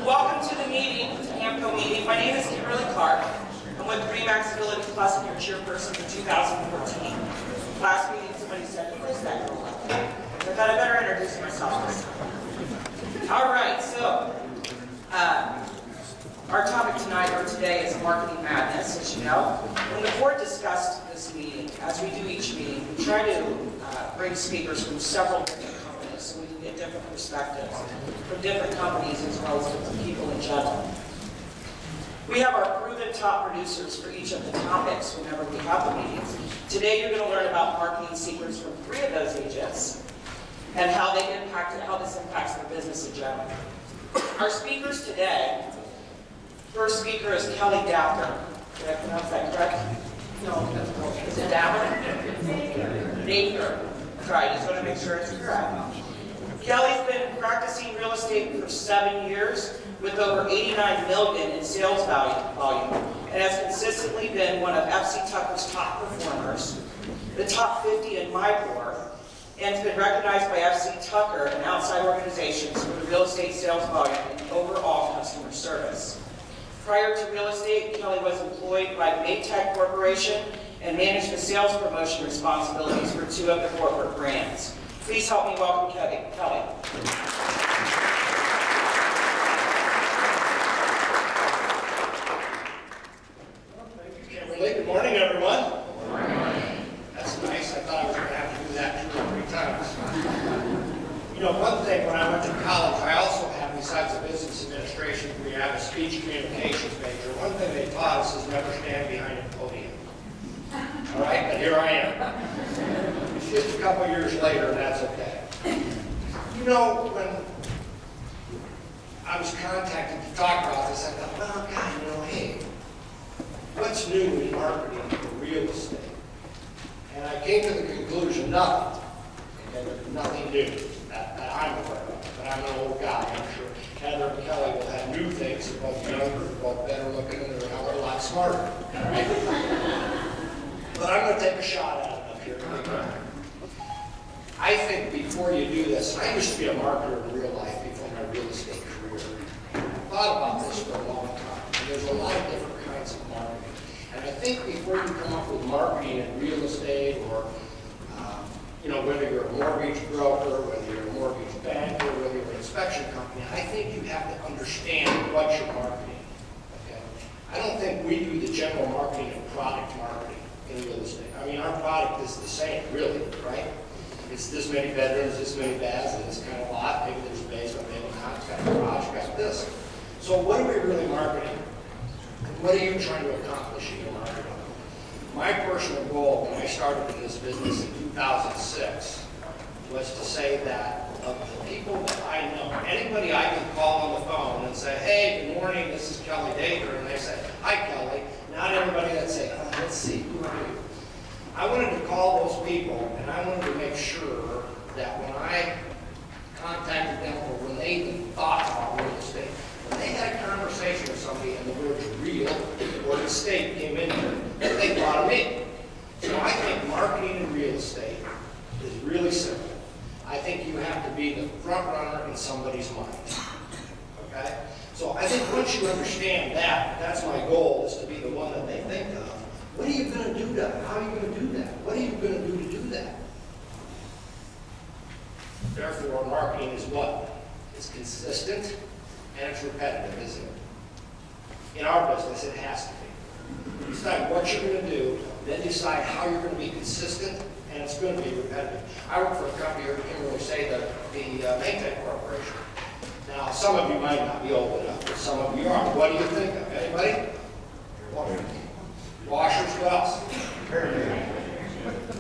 Welcome to the meeting, to HamCo meeting. My name is Kimberly Clark. I'm with Remax Ability Plus and your chairperson for 2014. Last meeting, somebody said, who is that girl? I thought I better introduce myself this time. All right, so our topic tonight or today is marketing madness, as you know. When the board discussed this meeting, as we do each meeting, we try to bring speakers from several different companies so we can get different perspectives from different companies as well as different people in general. We have our proven top producers for each of the topics whenever we have the meetings. Today you're going to learn about marketing secrets from 3 of those agents and how this impacts their business in general. Our speakers today, first speaker is Kelly Dapper. Did I pronounce that correct? No, is it Dapper? Nather. That's right, just want to make sure it's correct. Kelly's been practicing real estate for 7 years with over $89 million in sales volume and has consistently been one of FC Tucker's top performers, the top 50 in MIBOR, and has been recognized by FC Tucker and outside organizations for the real estate sales volume and overall customer service. Prior to real estate, Kelly was employed by Maytag Corporation and managed the sales promotion responsibilities for 2 of the corporate brands. Please help me welcome Kelly. Good morning, everyone. Good morning. That's nice. I thought I was going to have to do that 2 or 3 times. You know, one thing, when I went to college, I also had, besides the business administration, we have a speech communications major. One thing they taught us is never stand behind a podium. All right, but here I am. It's just a couple years later, and that's okay. You know, when I was contacted to talk about this, I thought, well, God, you know, hey, what's new in marketing for real estate? And I came to the conclusion, nothing. Okay, there's nothing new that I'm aware of. But I'm an old guy, I'm sure. Heather and Kelly will have new things. They're both younger, they're both better looking, and they're a lot smarter. Right? But I'm going to take a shot at it up here. I think before you do this, I used to be a marketer in real life before my real estate career. I thought about this for a long time. And there's a lot of different kinds of marketing. And I think before you come up with marketing in real estate or, you know, whether you're a mortgage broker, whether you're a mortgage banker, whether you're an inspection company, I think you have to understand what you're marketing. Okay? I don't think we do the general marketing of product marketing in real estate. I mean, our product is the same, really, right? It's this many bedrooms, this many baths, and this kind of lot. Maybe there's a basement, maybe not. It's got a garage, got this. So what are we really marketing? What are you trying to accomplish in your marketing? My personal goal when I started in this business in 2006 was to say that of the people that I know, anybody I can call on the phone and say, hey, good morning, this is Kelly Dather, and they say, hi, Kelly. Not everybody that say, let's see, who are you? I wanted to call those people, and I wanted to make sure that when I contacted them or when they even thought about real estate, when they had a conversation with somebody and the words real or estate came in there, that they thought of me. So I think marketing in real estate is really simple. I think you have to be the front runner in somebody's mind. Okay? So I think once you understand that, that's my goal, is to be the one that they think of. What are you going to do that? How are you going to do that? What are you going to do to do that? Therefore, marketing is what? It's consistent and it's repetitive, isn't it? In our business, it has to be. Decide what you're going to do, then decide how you're going to be consistent, and it's going to be repetitive. I work for a company here, Kimberly say, the Maytag Corporation. Now, some of you might not be old enough, but some of you are. What do you think of? Anybody? Washers, what else?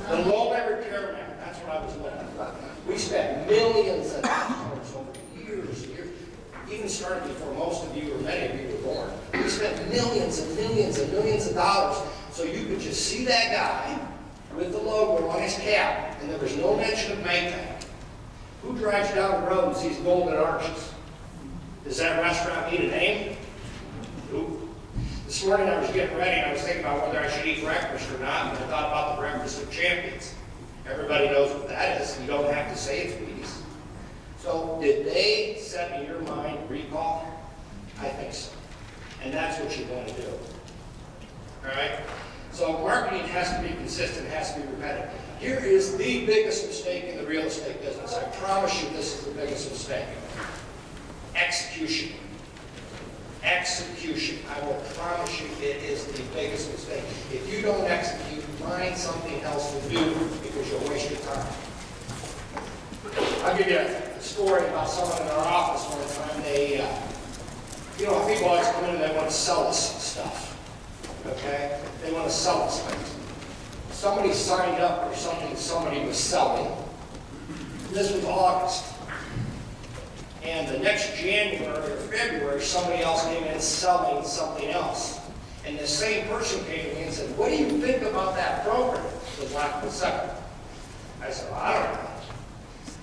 The low-level repairman, that's what I was looking for. We spent millions of dollars over years, even started before most of you or many of you were born. We spent millions and millions and millions of dollars so you could just see that guy with the logo on his cap, and there was no mention of Maytag. Who drives down the road and sees golden arches? Does that restaurant need a name? Nope. This morning I was getting ready and I was thinking about whether I should eat breakfast or not, and I thought about the breakfast of champions. Everybody knows what that is. You don't have to say it's Wheaties. So did they set in your mind recall? I think so. And that's what you're going to do. All right? So marketing has to be consistent, has to be repetitive. Here is the biggest mistake in the real estate business. I promise you this is the biggest mistake. Execution. Execution. I will promise you it is the biggest mistake. If you don't execute, find something else to do because you'll waste your time. I'll give you a story about someone in our office one time. They, people always come in and they want to sell us stuff. Okay? They want to sell us things. Somebody signed up for something somebody was selling. This was August. And the next January or February, somebody else came in selling something else. And the same person came to me and said, what do you think about that broker? It was like the second. I said, well, I don't know.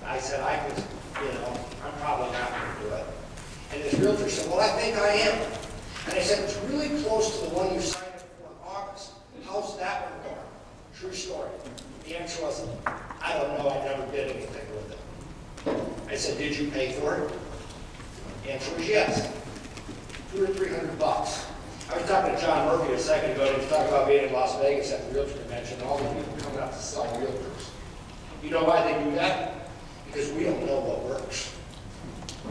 I said, I'm probably not going to do it. And this realtor said, well, I think I am. And I said, it's really close to the one you signed up for in August. How's that one going? True story. The answer was, I don't know, I never did anything with it. I said, did you pay for it? The answer was yes. $200 or $300. I was talking to John Murphy a second ago, and he was talking about being in Las Vegas at the realtor convention, and all the people coming out to sell realtors. You know why they do that? Because we don't know what works.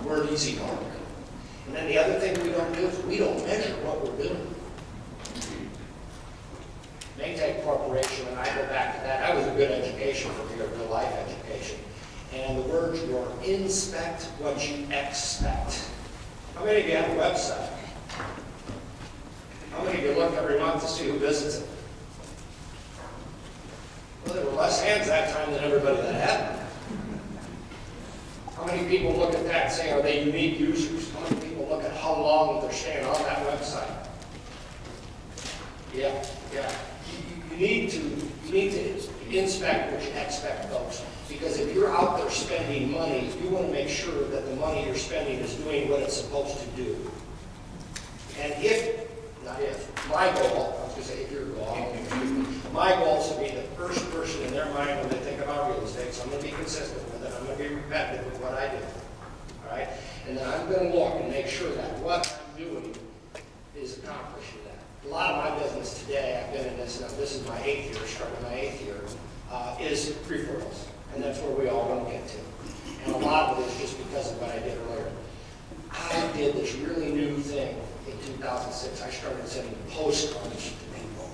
We're an easy market. And then the other thing we don't do is we don't measure what we're doing. Maytag Corporation, and I go back to that, that was a good education for me, a real life education. And the words were, inspect what you expect. How many of you have a website? How many of you look every month to see who visits it? Well, there were less hands that time than everybody that had them. How many people look at that and say, are they unique users? How many people look at how long they're staying on that website? Yeah. You need to inspect what you expect, folks. Because if you're out there spending money, you want to make sure that the money you're spending is doing what it's supposed to do. And my goal, I was going to say if your goal, my goal is to be the first person in their mind when they think about real estate. So I'm going to be consistent with it. I'm going to be repetitive with what I do. All right? And then I'm going to look and make sure that what I'm doing is accomplishing that. A lot of my business today, I've been in this, now this is my 8th year, starting my 8th year, is referrals. And that's where we all want to get to. And a lot of it is just because of what I did earlier. I did this really new thing in 2006. I started sending postcards to people.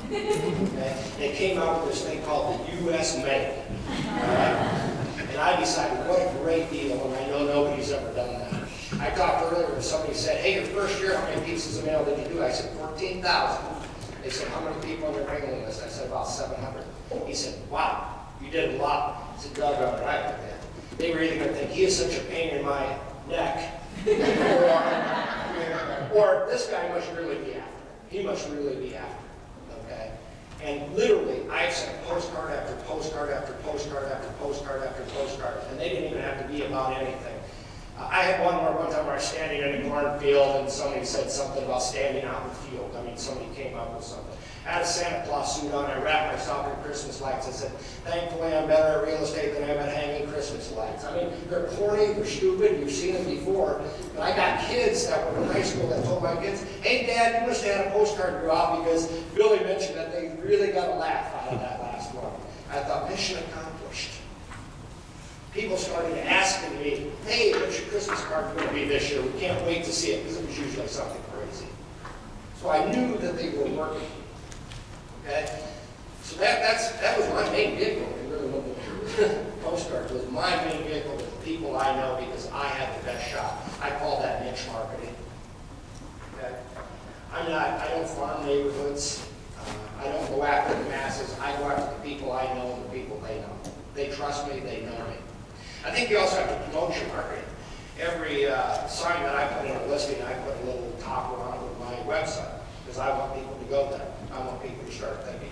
Okay? They came out with this thing called the U.S. Mail. Right? And I decided, what a great deal, and I know nobody's ever done that. I talked earlier when somebody said, hey, your first year, how many pieces of mail did you do? I said, 14,000. They said, how many people on your mailing list? I said, about 700. He said, wow, you did a lot. I said, doggone right with that. They were either going to think, he is such a pain in my neck, or this guy must really be after. He must really be after. Okay? And literally, I've sent postcard after postcard after postcard after postcard after postcard, and they didn't even have to be about anything. I had one time where I was standing in a cornfield and somebody said something about standing out in the field. I mean, somebody came up with something. I had a Santa Claus suit on. I wrapped myself in Christmas lights. I said, thankfully, I'm better at real estate than I am at hanging Christmas lights. I mean, they're corny, they're stupid, you've seen them before. But I got kids that were in high school that told my kids, hey, Dad, you must have had a postcard go out because Billy mentioned that they really got a laugh out of that last one. I thought, mission accomplished. People started asking me, hey, what's your Christmas card going to be this year? We can't wait to see it, because it was usually something crazy. So I knew that they were working. Okay? So that was my main vehicle. It really wasn't postcard. It was my main vehicle with the people I know because I had the best shot. I call that niche marketing. Okay? I don't farm neighborhoods. I don't go after the masses. I go after the people I know and the people they know. They trust me, they know me. I think you also have to promote your marketing. Every sign that I put in a listing, I put a little topper on it with my website because I want people to go there. I want people to start thinking.